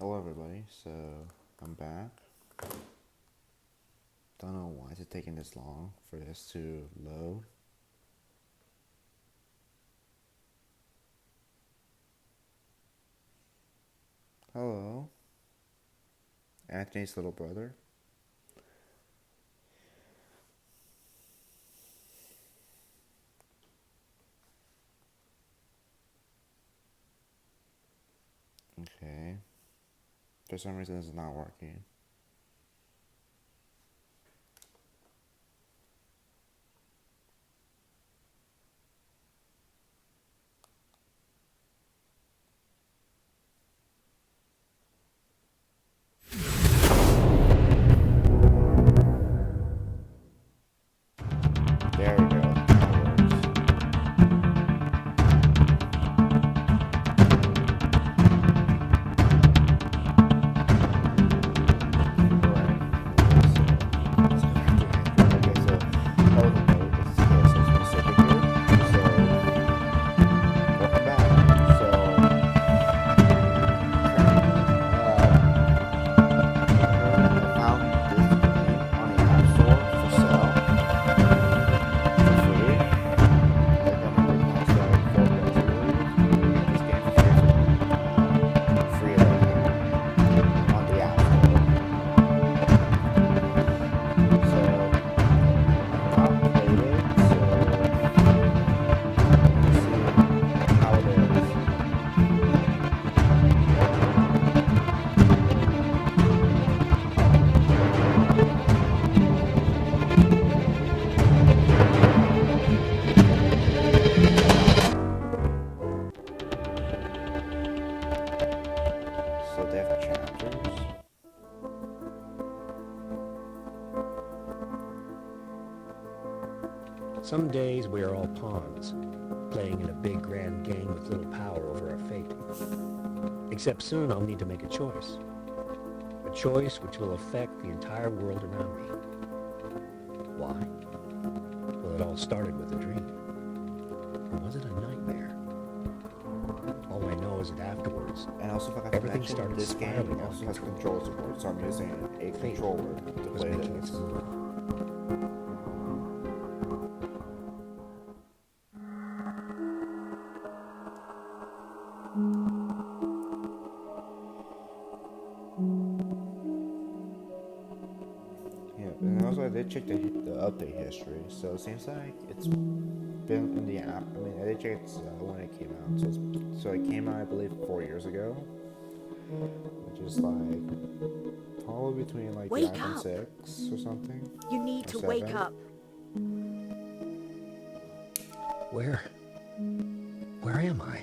Hello everybody, so I'm back. Don't know why it's taking this long for this to load. Hello, Anthony's little brother. Okay, for some reason this is not working. There we go. So they have chapters. Some days we are all pawns, playing in a big grand game with little power over our fate. Except soon I'll need to make a choice. A choice which will affect the entire world around me. Why? Well, it all started with a dream. Or was it a nightmare? All I know is that afterwards, And also, if I can everything mention, started this game spiraling also out has of control. control support, so I'm using a controller to Was play making this. its move. Yeah, and also I did check the update history, so it seems like it's been in the app. I mean, I did check it when it came out, so it came out, I believe, 4 years ago, which is like probably between like the Wake iPhone up. 6 or something. You need Or to wake 7. up. Where am I?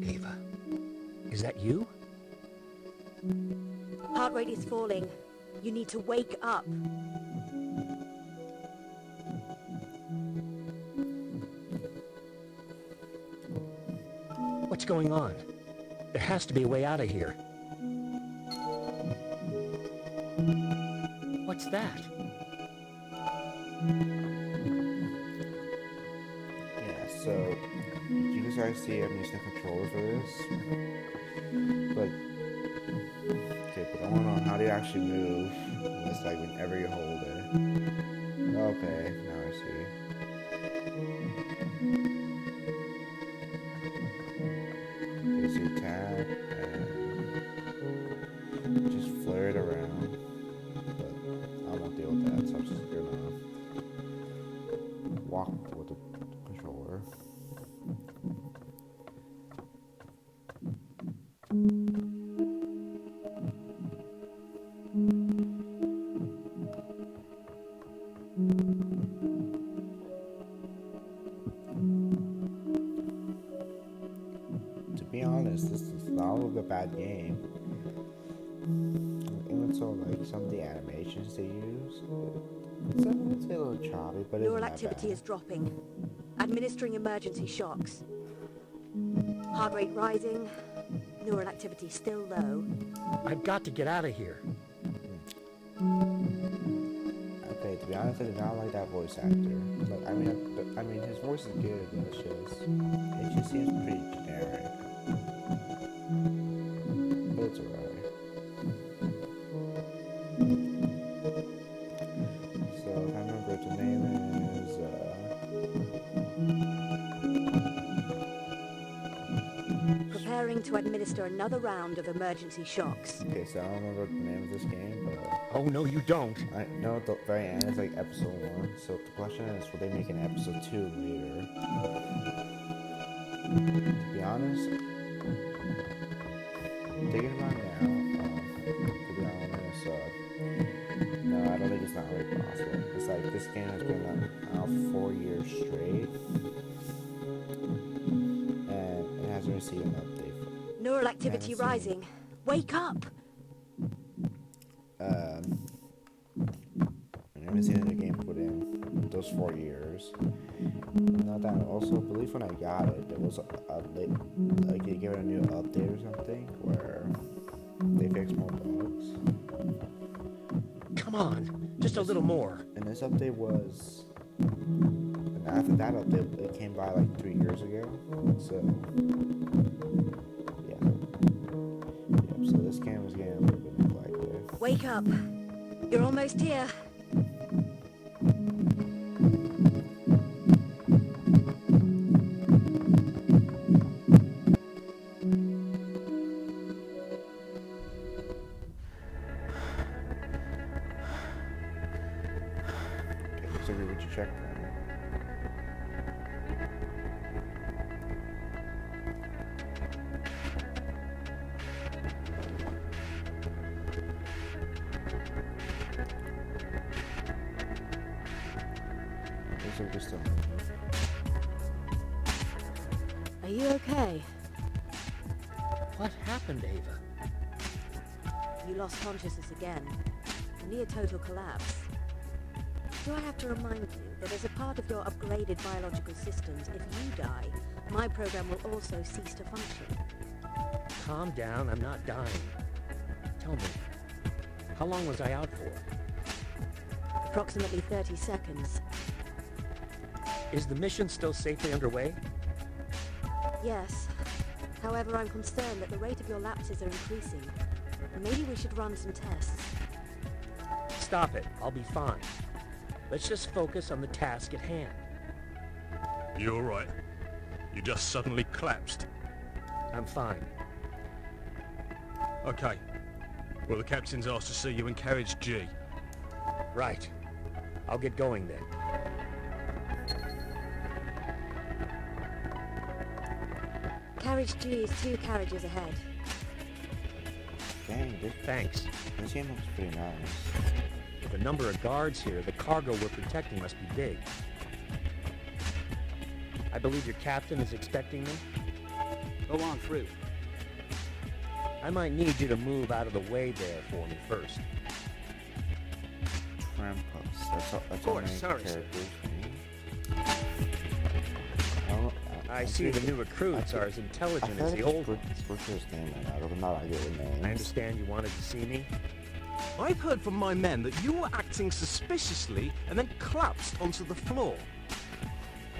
Ava, is that you? Heart rate is falling. You need to wake up. What's going on? There has to be a way out of here. What's that? Yeah, so you guys already see I'm using a controller for this, but okay, but I want to know how do you actually move? It's like whenever you hold it. Okay, now I see. Okay, so you tap and just flare it around, but I won't deal with that, so I'm just gonna walk with the controller. To be honest, this is not a bad game. Even so, like some of the animations they use, it's a little choppy, but it's Neural not activity bad. is dropping. Administering emergency shocks. Heart rate rising. Neural activity still low. I've got to get out of here. Okay, to be honest, I did not like that voice actor. But I mean, his voice is good, but it just seems pretty generic. to administer another round of emergency shocks. Okay, so I don't remember the name of this game, but Oh, no, you don't. I know at the very end it's like episode 1. So the question is, will they make an episode 2 later? To be honest, thinking about it now, to be honest, no, I don't think it's not really possible. It's like this game has been out 4 years straight, and it hasn't received an update. Neural activity rising. Wake up! I haven't seen any game put in those 4 years. Not that, also, I believe when I got it, there was like they gave it a new update or something where they fixed more bugs. Come on, just a little more. And this update was, and after that update, it came by like 3 years ago. So, yeah. Yep, so this game was getting a little bit neglected. Wake up! You're almost here. So we would you check that? Looks like just Are you okay? What happened, Ava? You lost consciousness again. A near total collapse. Do I have to remind you that as a part of your upgraded biological systems, if you die, my program will also cease to function? Calm down, I'm not dying. Tell me, how long was I out for? Approximately 30 seconds. Is the mission still safely underway? Yes. However, I'm concerned that the rate of your lapses are increasing. Maybe we should run some tests. Stop it, I'll be fine. Let's just focus on the task at hand. You alright? You just suddenly collapsed. I'm fine. Okay. Well, the captain's asked to see you in carriage G. Right. I'll get going then. Carriage G is 2 carriages ahead. dang, Thanks. this game looks pretty nice. With the number of guards here, the cargo we're protecting must be big. I believe your captain is expecting me. Go on through. I might need you to move out of the way there for me first. Trampus. That's all many sorry, sir. characters. I see the new recruits are as intelligent as the old ones. What's his name right now? I'm not idea with names. I understand you wanted to see me. I've heard from my men that you were acting suspiciously and then collapsed onto the floor.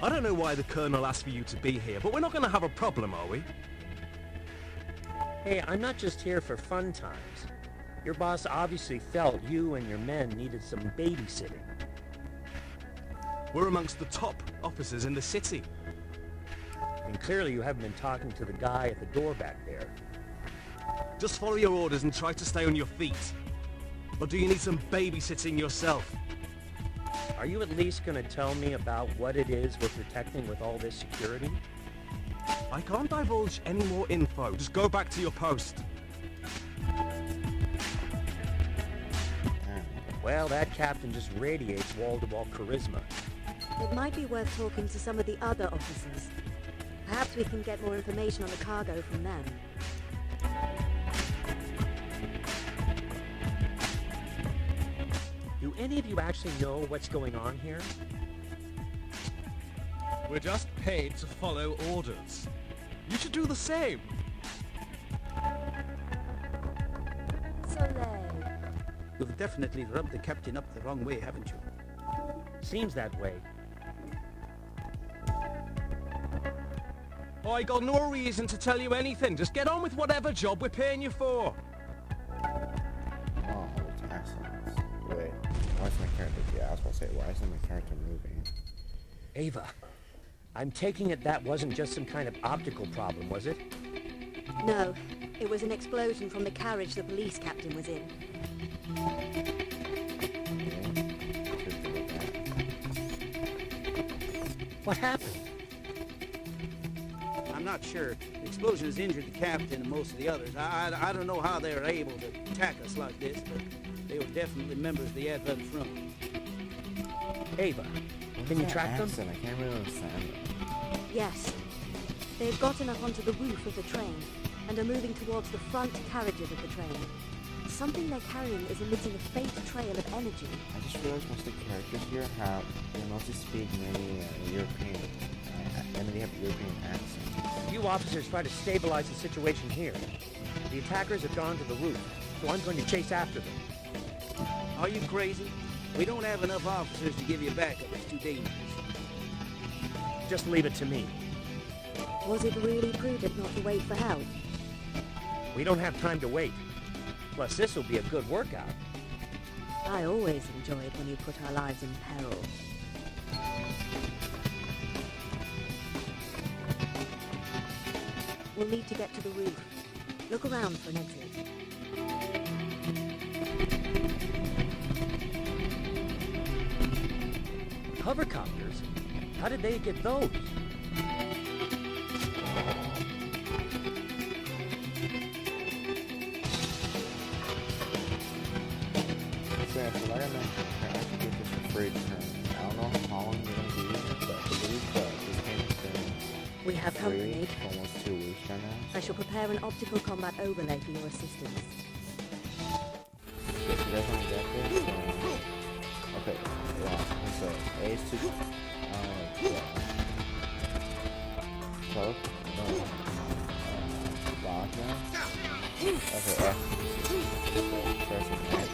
I don't know why the Colonel asked for you to be here, but we're not going to have a problem, are we? Hey, I'm not just here for fun times. Your boss obviously felt you and your men needed some babysitting. We're amongst the top officers in the city. And clearly you haven't been talking to the guy at the door back there. Just follow your orders and try to stay on your feet. Or do you need some babysitting yourself? Are you at least going to tell me about what it is we're protecting with all this security? I can't divulge any more info. Just go back to your post. Well, that captain just radiates wall-to-wall charisma. It might be worth talking to some of the other officers. Perhaps we can get more information on the cargo from them. Do any of you actually know what's going on here? We're just paid to follow orders. You should do the same. Soleil. You've definitely rubbed the captain up the wrong way, haven't you? Seems that way. I got no reason to tell you anything. Just get on with whatever job we're paying you for. Oh, it's excellent. Wait, why is my character? Yeah, I was about to say, why isn't my character moving? Ava, I'm taking it that wasn't just some kind of optical problem, was it? No, it was an explosion from the carriage the police captain was in. What happened? I'm not sure. The explosion has injured the captain and most of the others. I don't know how they were able to attack us like this, but they were definitely members of the Advent Front. Ava, can you track them? I can't really understand them. Yes. They've gotten up onto the roof of the train and are moving towards the front carriages of the train. Something they're carrying is emitting a faint trail of energy. I just realized most of the characters here they mostly speak many European, they have European accents. You officers try to stabilize the situation here. The attackers have gone to the roof, so I'm going to chase after them. Are you crazy? We don't have enough officers to give you backup. It's too dangerous. Just leave it to me. Was it really prudent not to wait for help? We don't have time to wait. Plus, this will be a good workout. I always enjoy it when you put our lives in peril. We'll need to get to the roof. Look around for an exit. Hovercopters? How did they get those? So yeah, so like I mentioned, I actually get this for free turn. I don't know how long you're going to be using it, but I believe this game has been We have free company. for almost 2 weeks right now. I shall prepare an optical combat overlay for your assistance. If you guys want to get this, okay, yeah, so A is to, yeah. Cloak, block now. Okay, F. Press and X.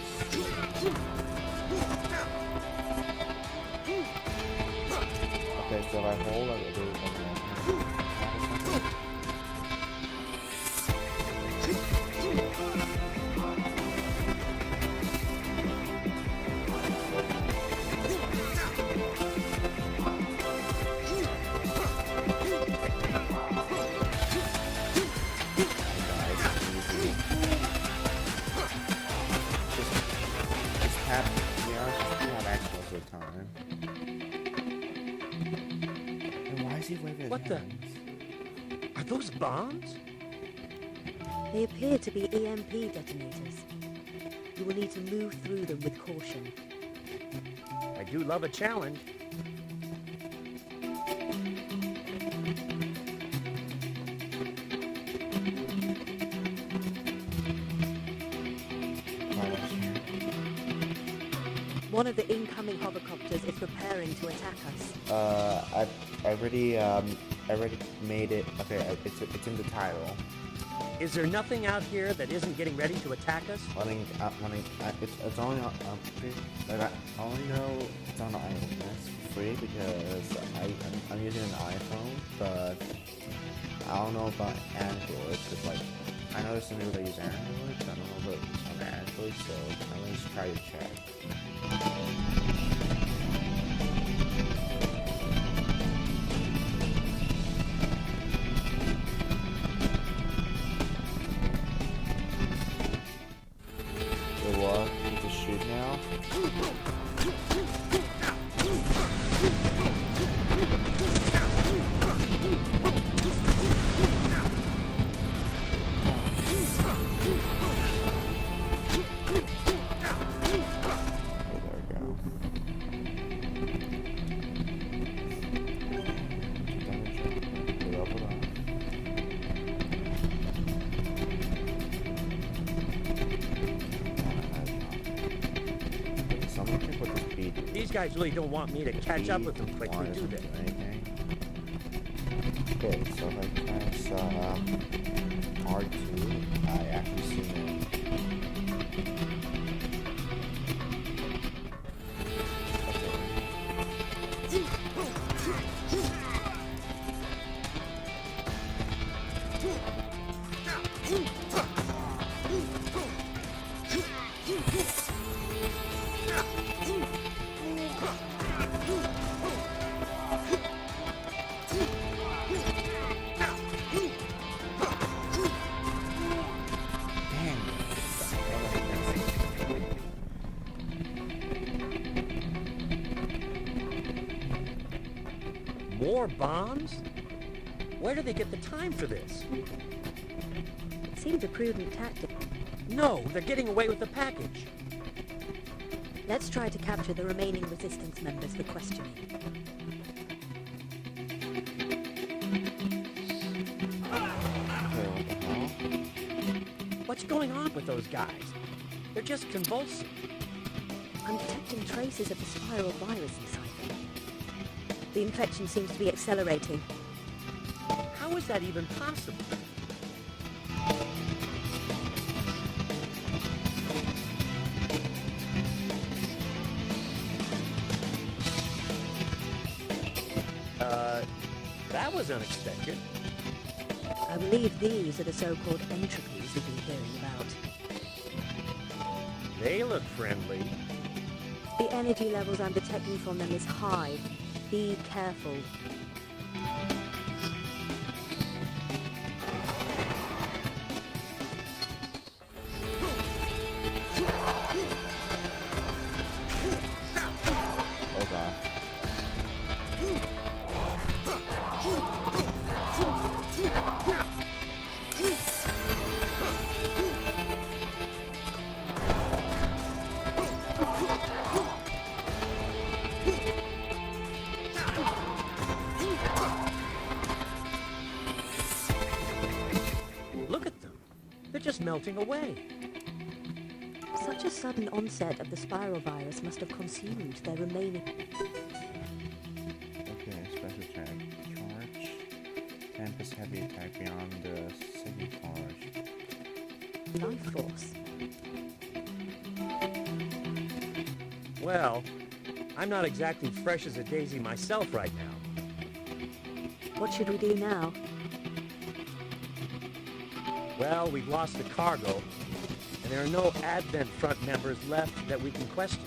Okay, so if I hold, I will do it. What the? Are those bombs? They appear to be EMP detonators. You will need to move through them with caution. I do love a challenge. One of the incoming hovercopters is preparing to attack us. I already made it. Okay, it's in the title. Is there nothing out here that isn't getting ready to attack us? It's only on, like I only know it's on iOS free because I'm using an iPhone, but I don't know about Android because like I know there's some people that use Android, but I don't know about it's on Android, so I'm gonna just try to check. These guys really don't want me to catch up with them quickly, do they? Okay, so if I press R2, I actually see it. War bonds? Where do they get the time for this? It seems a prudent tactic. No, they're getting away with the package. Let's try to capture the remaining resistance members for questioning. Okay, what the hell? What's going on with those guys? They're just convulsing. I'm detecting traces of the spiral virus inside them. The infection seems to be accelerating. How is that even possible? That was unexpected. I believe these are the so-called entropies we've been hearing about. They look friendly. The energy levels I'm detecting from them is high. Be careful. Oh god. Look at them. They're just melting away. Such a sudden onset of the spiral virus must have consumed their remaining... Okay, special attack. Charge. Tempest heavy attack beyond the second charge. life force. Well, I'm not exactly fresh as a daisy myself right now. What should we do now? Well, we've lost the cargo, and there are no Advent Front members left that we can question.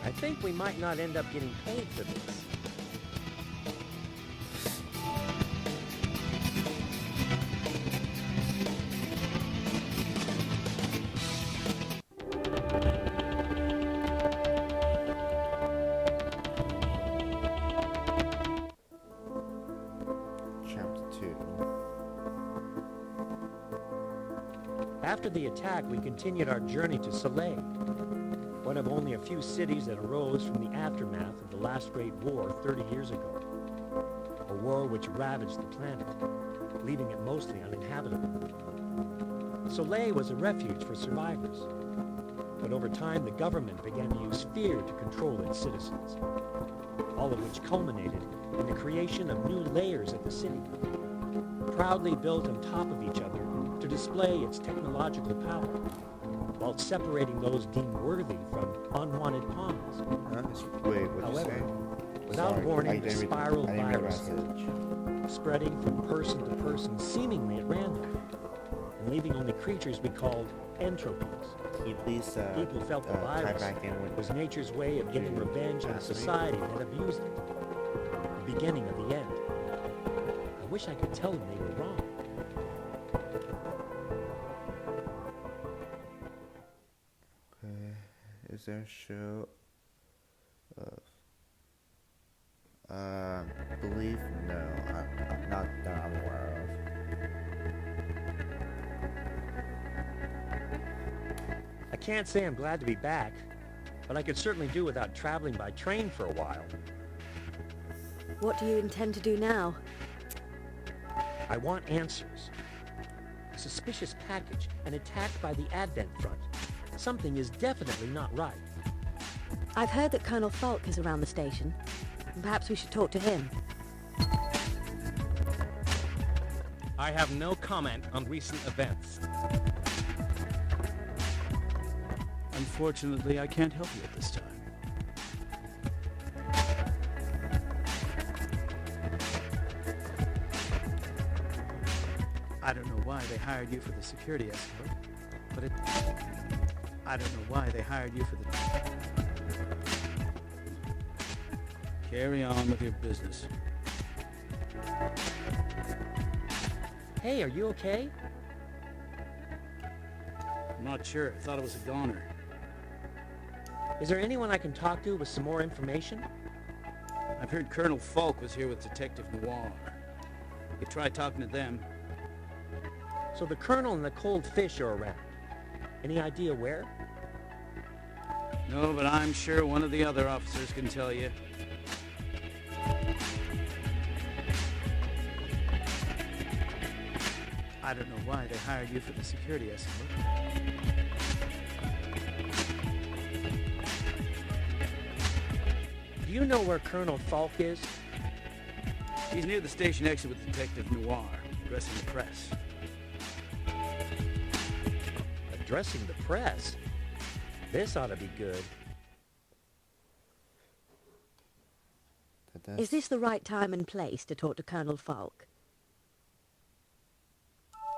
I think we might not end up getting paid for this. After the attack, we continued our journey to Soleil, one of only a few cities that arose from the aftermath of the last great war 30 years ago. A war which ravaged the planet, leaving it mostly uninhabitable. Soleil was a refuge for survivors, but over time the government began to use fear to control its citizens, all of which culminated in the creation of new layers of the city, proudly built on top of each other to display its technological power, while separating those deemed worthy from unwanted pawns. Wait, what'd you However, say? without Sorry, warning, I the didn't read- spiral I didn't read virus the message. spreading from person to person seemingly at random, and leaving only creatures we called entropies. Can you please People felt the tie virus back in with was nature's way of getting revenge on a society that abused it. The beginning of the end. I wish I could tell them they were wrong. Is there a show of believe no, I'm not that I'm aware I can't say I'm glad to be back, but I could certainly do without traveling by train for a while. What do you intend to do now? I want answers. A suspicious package, an attack by the Advent Front. Something is definitely not right. I've heard that Colonel Falk is around the station. Perhaps we should talk to him. I have no comment on recent events. Unfortunately, I can't help you at this time. I don't know why they hired you for the security escort, but I don't know why they hired you for the... Carry on with your business. Hey, are you okay? I'm not sure. I thought it was a goner. Is there anyone I can talk to with some more information? I've heard Colonel Falk was here with Detective Noir. You try talking to them. So the Colonel and the cold fish are around. Any idea where? No, but I'm sure one of the other officers can tell you. I don't know why they hired you for the security escort. Do you know where Colonel Falk is? He's near the station exit with Detective Noir, addressing the press. Addressing the press? This ought to be good. Is this the right time and place to talk to Colonel Falk?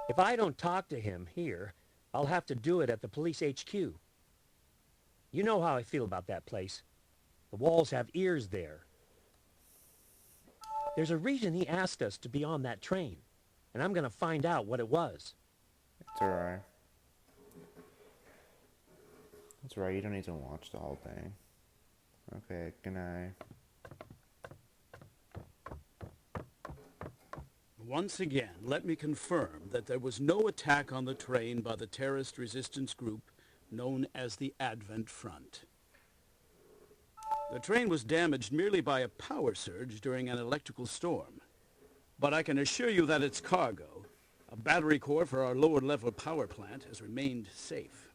If I don't talk to him here, I'll have to do it at the police HQ. You know how I feel about that place. The walls have ears there. There's a reason he asked us to be on that train, and I'm going to find out what it was. It's alright. That's right, you don't need to watch the whole thing. Okay, good night. Once again, let me confirm that there was no attack on the train by the terrorist resistance group known as the Advent Front. The train was damaged merely by a power surge during an electrical storm. But I can assure you that its cargo, a battery core for our lower-level power plant, has remained safe.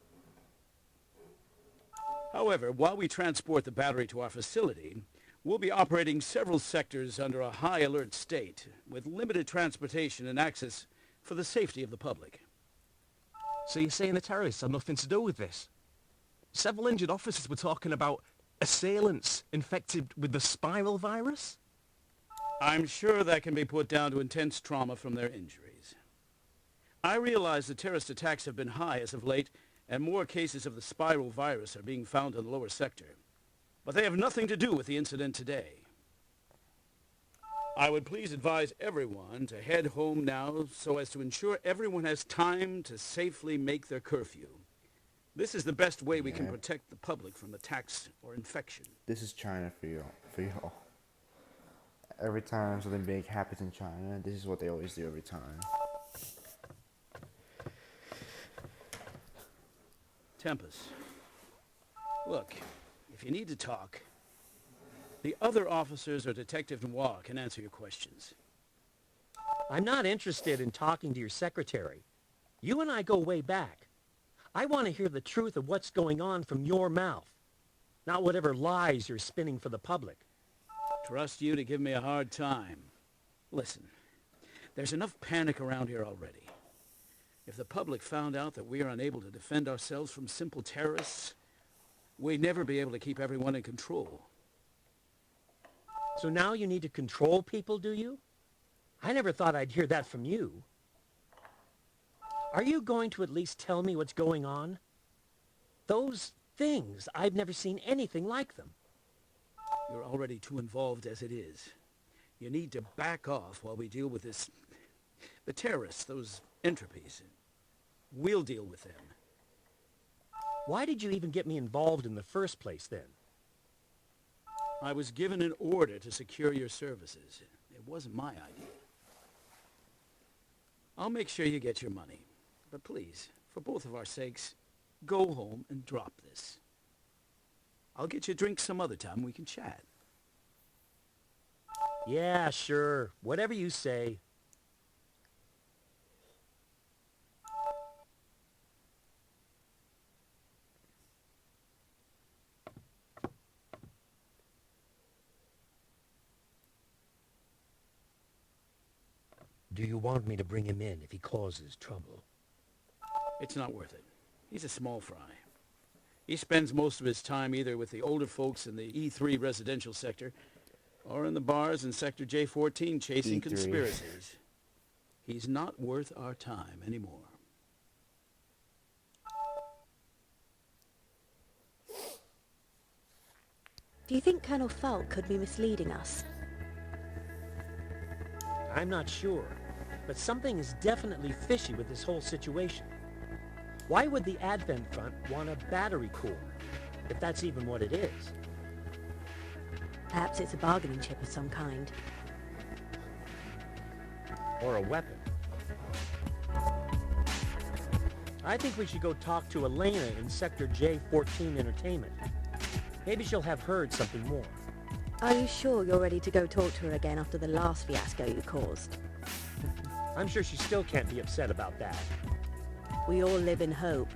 However, while we transport the battery to our facility, we'll be operating several sectors under a high alert state, with limited transportation and access for the safety of the public. So you're saying the terrorists had nothing to do with this? Several injured officers were talking about assailants infected with the spiral virus? I'm sure that can be put down to intense trauma from their injuries. I realize the terrorist attacks have been high as of late, and more cases of the spiral virus are being found in the lower sector. But they have nothing to do with the incident today. I would please advise everyone to head home now so as to ensure everyone has time to safely make their curfew. This is the best way we can protect the public from attacks or infection. This is China for y'all. Every time something big happens in China, this is what they always do every time. Tempest, look, if you need to talk, the other officers or Detective Noir can answer your questions. I'm not interested in talking to your secretary. You and I go way back. I want to hear the truth of what's going on from your mouth, not whatever lies you're spinning for the public. Trust you to give me a hard time. Listen, there's enough panic around here already. If the public found out that we are unable to defend ourselves from simple terrorists, we'd never be able to keep everyone in control. So now you need to control people, do you? I never thought I'd hear that from you. Are you going to at least tell me what's going on? Those things, I've never seen anything like them. You're already too involved as it is. You need to back off while we deal with this... the terrorists, those entropies. We'll deal with them. Why did you even get me involved in the first place, then? I was given an order to secure your services. It wasn't my idea. I'll make sure you get your money. But please, for both of our sakes, go home and drop this. I'll get you a drink some other time. We can chat. Yeah, sure. Whatever you say. Do you want me to bring him in if he causes trouble? It's not worth it. He's a small fry. He spends most of his time either with the older folks in the E3 residential sector or in the bars in Sector J14 chasing E3. conspiracies. He's not worth our time anymore. Do you think Colonel Falk could be misleading us? I'm not sure, but something is definitely fishy with this whole situation. Why would the Advent Front want a battery core, if that's even what it is? Perhaps it's a bargaining chip of some kind. Or a weapon. I think we should go talk to Elena in Sector J14 Entertainment. Maybe she'll have heard something more. Are you sure you're ready to go talk to her again after the last fiasco you caused? I'm sure she still can't be upset about that. We all live in hope.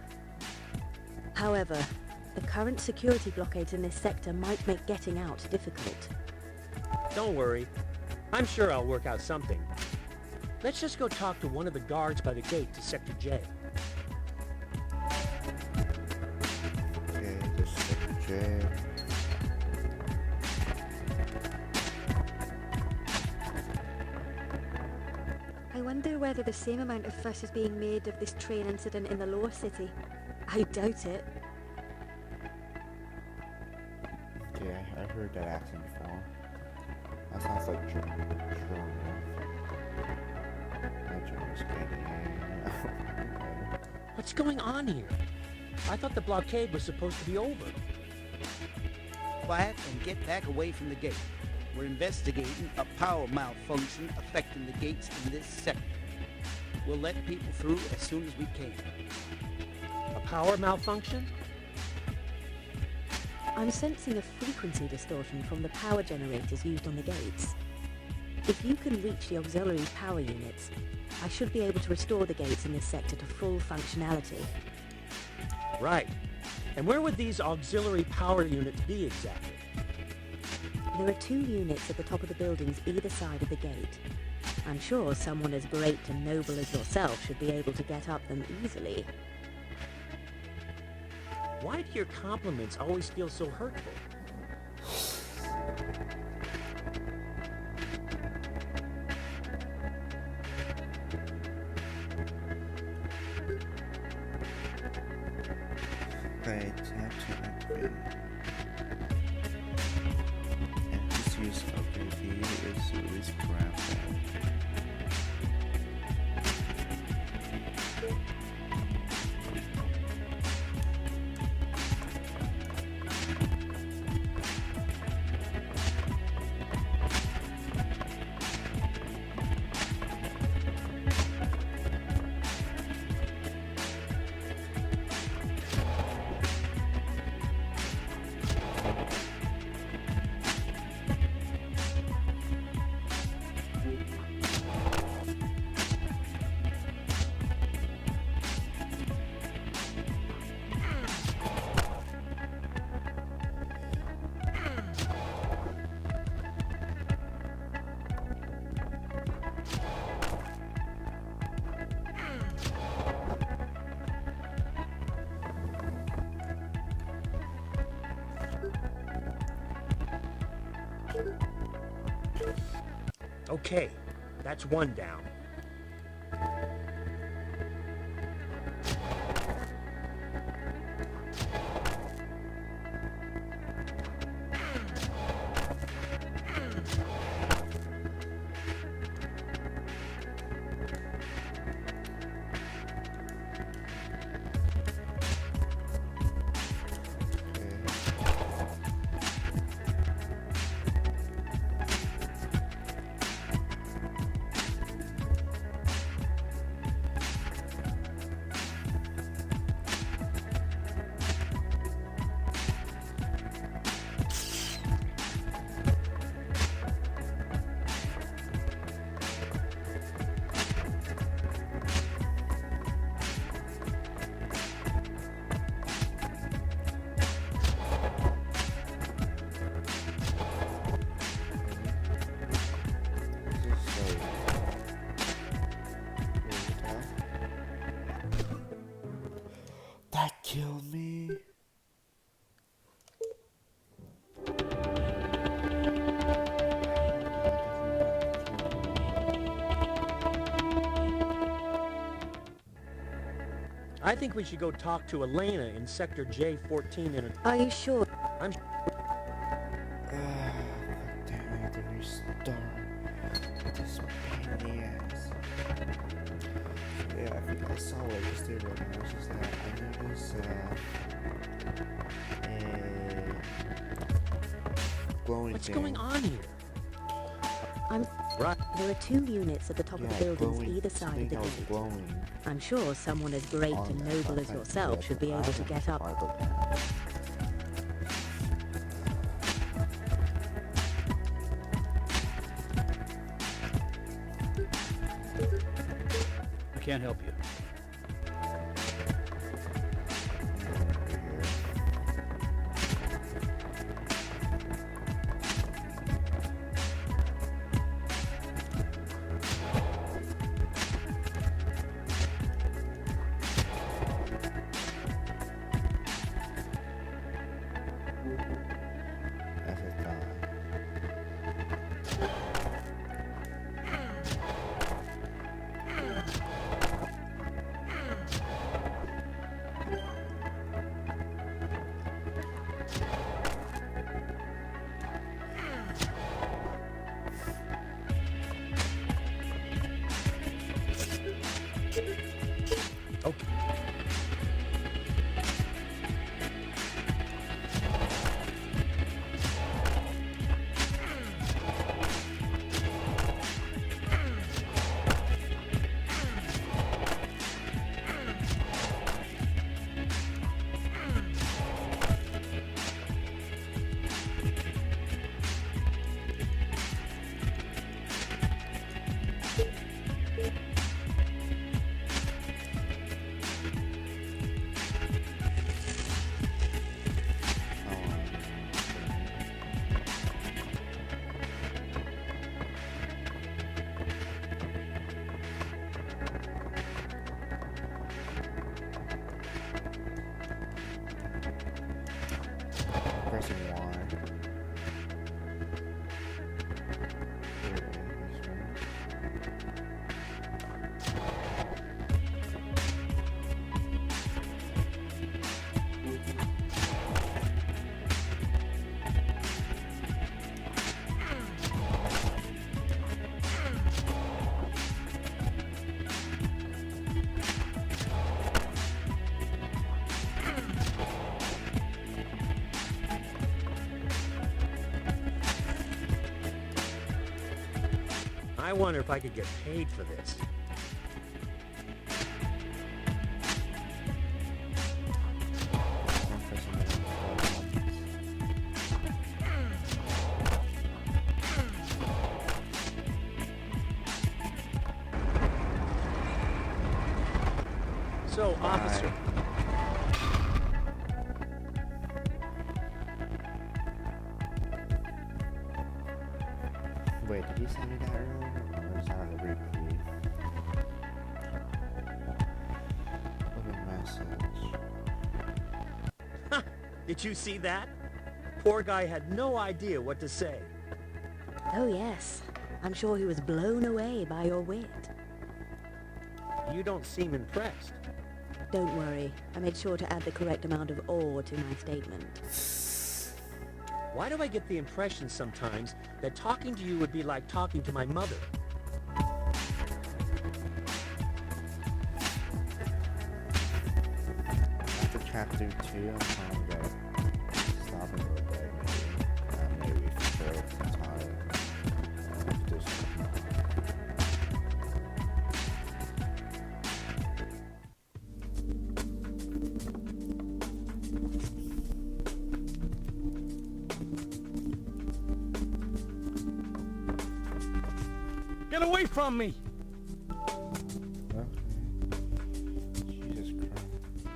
However, the current security blockades in this sector might make getting out difficult. Don't worry. I'm sure I'll work out something. Let's just go talk to one of the guards by the gate to Sector J. Okay, this is Sector J. I wonder whether the same amount of fuss is being made of this train incident in the lower city. I doubt it. Yeah, I've heard that accent before. That sounds like German. Not German speaking. What's going on here? I thought the blockade was supposed to be over. Quiet and get back away from the gate. We're investigating a power malfunction affecting the gates in this sector. We'll let people through as soon as we can. A power malfunction? I'm sensing a frequency distortion from the power generators used on the gates. If you can reach the auxiliary power units, I should be able to restore the gates in this sector to full functionality. Right. And where would these auxiliary power units be exactly? There are 2 units at the top of the buildings either side of the gate. I'm sure someone as great and noble as yourself should be able to get up them easily. Why do your compliments always feel so hurtful? Right, tap to activate. And this use of AP is release graph. Okay, that's one down. That killed me. I think we should go talk to Elena in Sector J14 Are you sure? I'm Damn, I have to restart. This pain in the ass. Yeah, I think I saw what I just did right now. It's just that I noticed glowing What's thing. going on here? Right. There are 2 units at the top of the buildings glowing, either side of the something else gate. glowing I'm sure someone as great on and that noble as button. yourself Yeah, should be I able to don't get know up. why I looked at it. I can't help you. That's a thought. Okay. Pressing Y. I wonder if I could get paid for this. I'm pressing So, officer, Wait, did you send me that earlier? Or is that a repeat? What a message. did you see that? Poor guy had no idea what to say. Oh yes, I'm sure he was blown away by your wit. You don't seem impressed. Don't worry, I made sure to add the correct amount of awe to my statement. Why do I get the impression sometimes that talking to you would be like talking to my mother? After chapter 2, I'm trying to stop and go back. Maybe throw some time. Do something. Get away from me! Okay. Jesus Christ.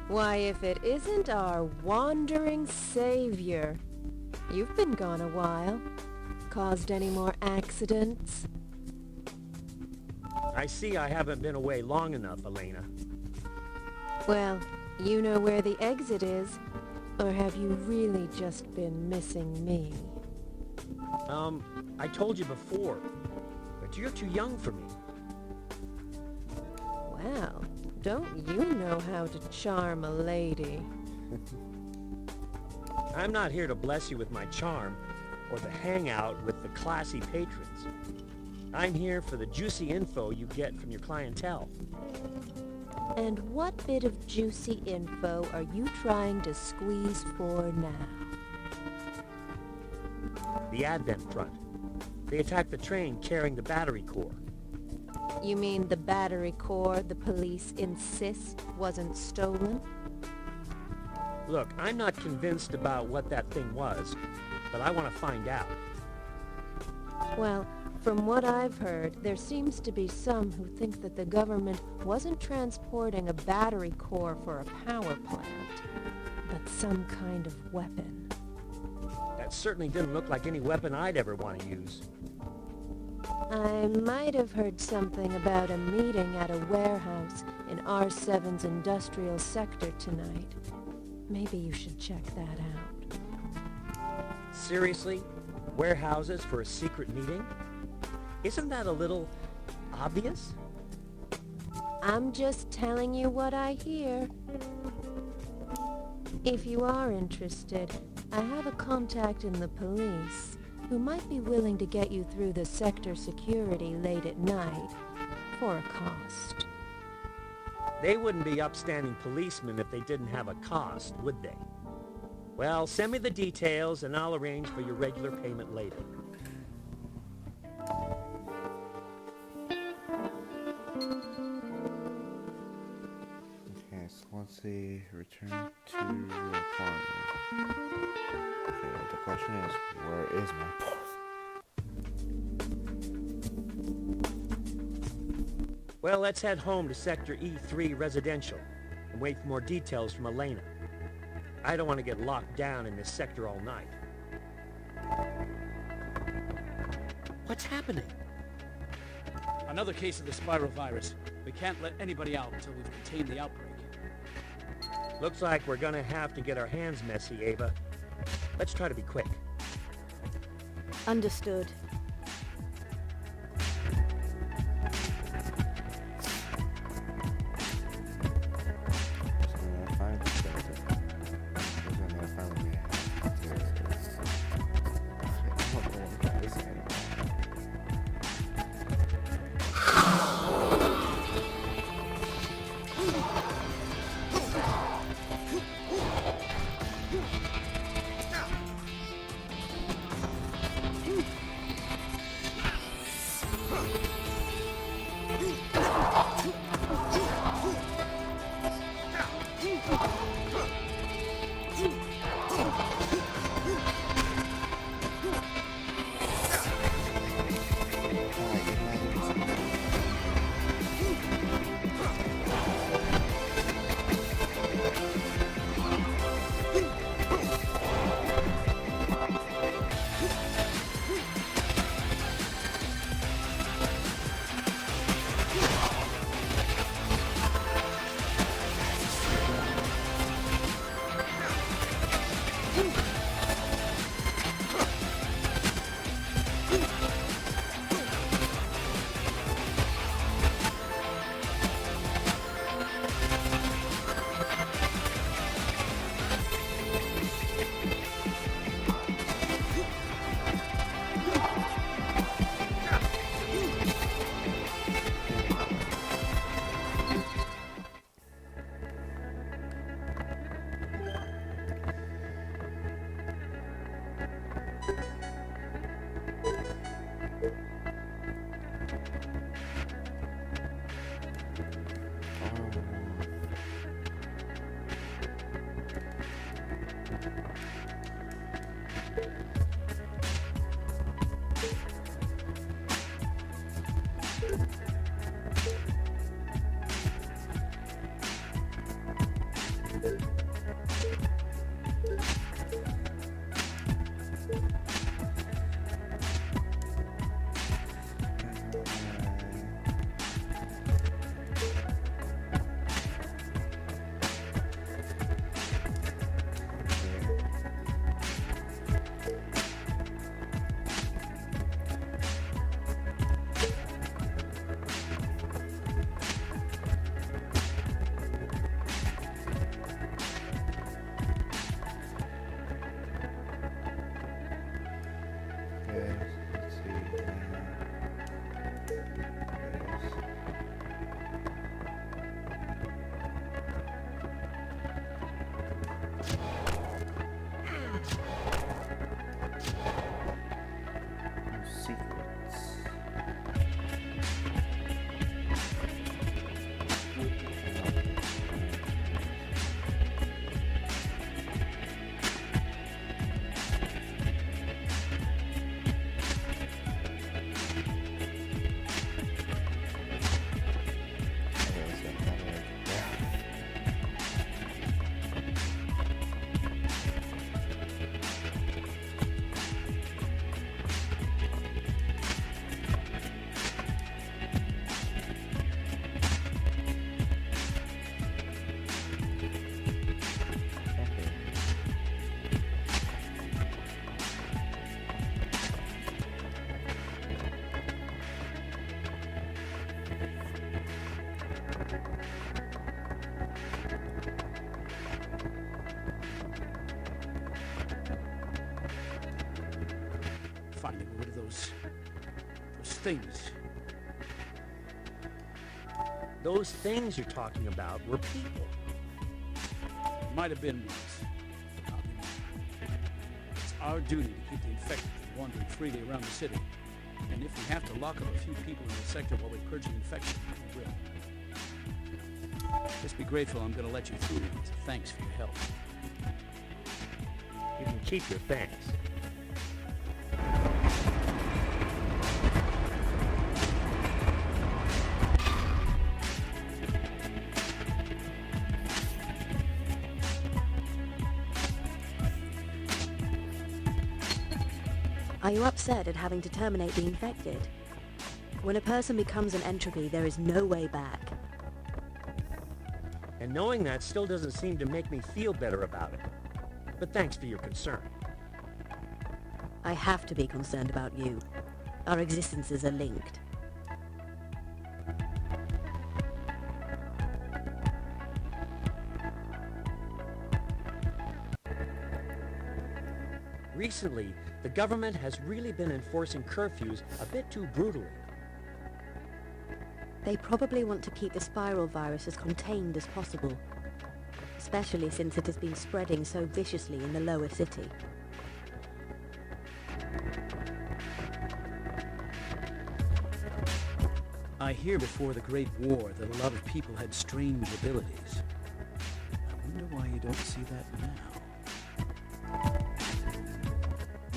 Why, if it isn't our wandering savior. You've been gone a while. Caused any more accidents? I see I haven't been away long enough, Elena. Well, you know where the exit is. Or have you really just been missing me? I told you before, but you're too young for me. Well, don't you know how to charm a lady? I'm not here to bless you with my charm, or to hang out with the classy patrons. I'm here for the juicy info you get from your clientele. And what bit of juicy info are you trying to squeeze for now? the Advent front. They attacked the train carrying the battery core. You mean the battery core the police insist wasn't stolen? Look, I'm not convinced about what that thing was, but I want to find out. Well, from what I've heard, there seems to be some who think that the government wasn't transporting a battery core for a power plant, but some kind of weapon. That certainly didn't look like any weapon I'd ever want to use. I might have heard something about a meeting at a warehouse in R7's industrial sector tonight. Maybe you should check that out. Seriously? Warehouses for a secret meeting? Isn't that a little obvious? I'm just telling you what I hear. If you are interested, I have a contact in the police who might be willing to get you through the sector security late at night for a cost. They wouldn't be upstanding policemen if they didn't have a cost, would they? Well, send me the details and I'll arrange for your regular payment later. Okay, so let's see. Return to your apartment. Okay, the question is, where is my apartment? Well, let's head home to Sector E3 Residential and wait for more details from Elena. I don't want to get locked down in this sector all night. What's happening? Another case of the spiral virus. We can't let anybody out until we've contained the outbreak. Looks like we're gonna have to get our hands messy, Ava. Let's try to be quick. Understood. those things. Those things you're talking about were people. Might have been once. But not anymore. It's our duty to keep the infected from wandering freely around the city. And if we have to lock up a few people in the sector while we purge the infection, we will. Just be grateful I'm going to let you through as a thanks for your help. You can keep your thanks. Are you upset at having to terminate the infected? When a person becomes an entropy, there is no way back. And knowing that still doesn't seem to make me feel better about it. But thanks for your concern. I have to be concerned about you. Our existences are linked. Recently, the government has really been enforcing curfews a bit too brutally. They probably want to keep the spiral virus as contained as possible, especially since it has been spreading so viciously in the lower city. I hear before the Great War that a lot of people had strange abilities. I wonder why you don't see that now.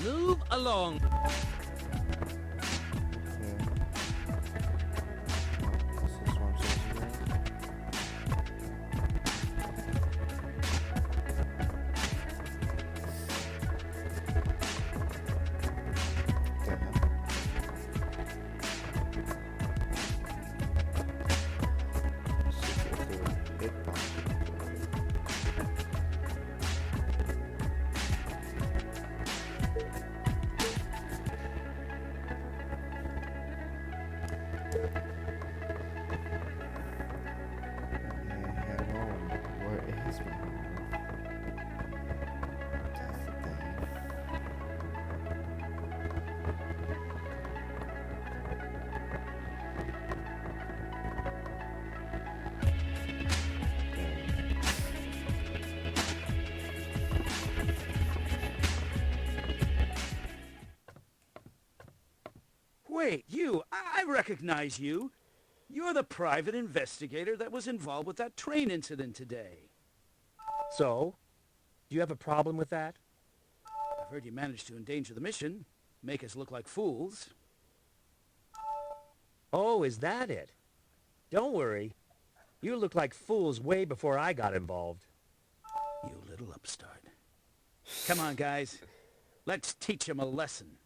Move along. Yeah. This is what I'm supposed to do. Wait, you! I recognize you! You're the private investigator that was involved with that train incident today. So, do you have a problem with that? I've heard you managed to endanger the mission, make us look like fools. Oh, is that it? Don't worry. You looked like fools way before I got involved. You little upstart. Come on, guys. Let's teach him a lesson.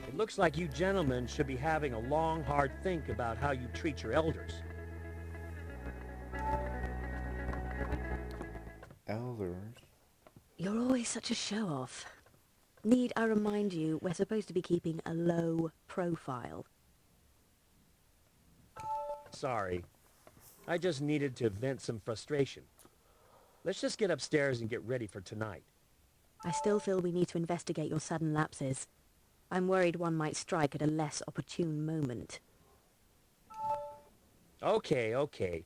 It looks like you gentlemen should be having a long, hard think about how you treat your elders. Elders? You're always such a show-off. Need I remind you, we're supposed to be keeping a low profile. Sorry. I just needed to vent some frustration. Let's just get upstairs and get ready for tonight. I still feel we need to investigate your sudden lapses. I'm worried one might strike at a less opportune moment. Okay.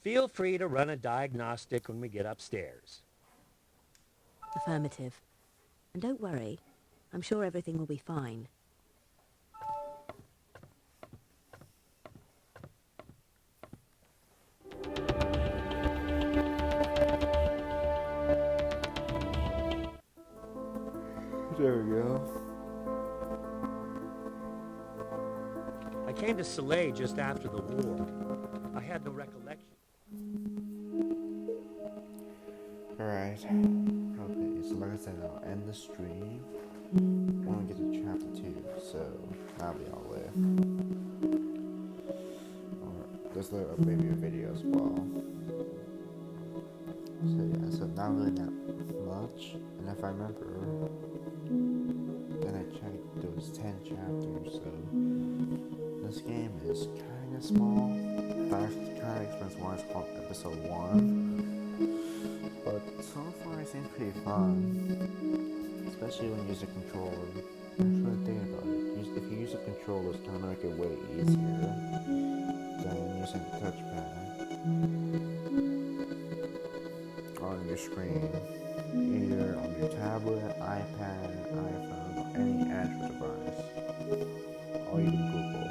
Feel free to run a diagnostic when we get upstairs. Affirmative. And don't worry, I'm sure everything will be fine. There we go. I came to Soleil just after the war. I had no recollection. Alright. Okay, so like I said, I'll end the stream. want to get to chapter 2, so that'll be all there. There's a little baby video as well. So yeah, so not really that much. And if I remember, then I checked, there was 10 chapters, so this game is kind of small. Fast kind of explains why it's called episode 1. But so far it seems pretty fun, especially when you use a controller. That's what I think about it. If you use a controller, it's gonna make it way easier than using the touchpad on your screen, either on your tablet, iPad, iPhone, or any Android device, or even Google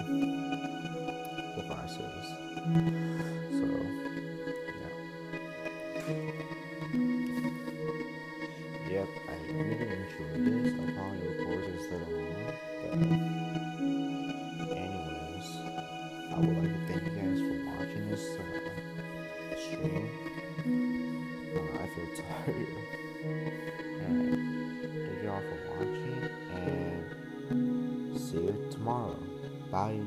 devices. So, yeah. Yep, I really enjoyed this. I'll probably record this later on. But anyways, I would like to thank you guys for watching this stream. I feel tired. Alright, thank you all for watching, and see you tomorrow. Bye.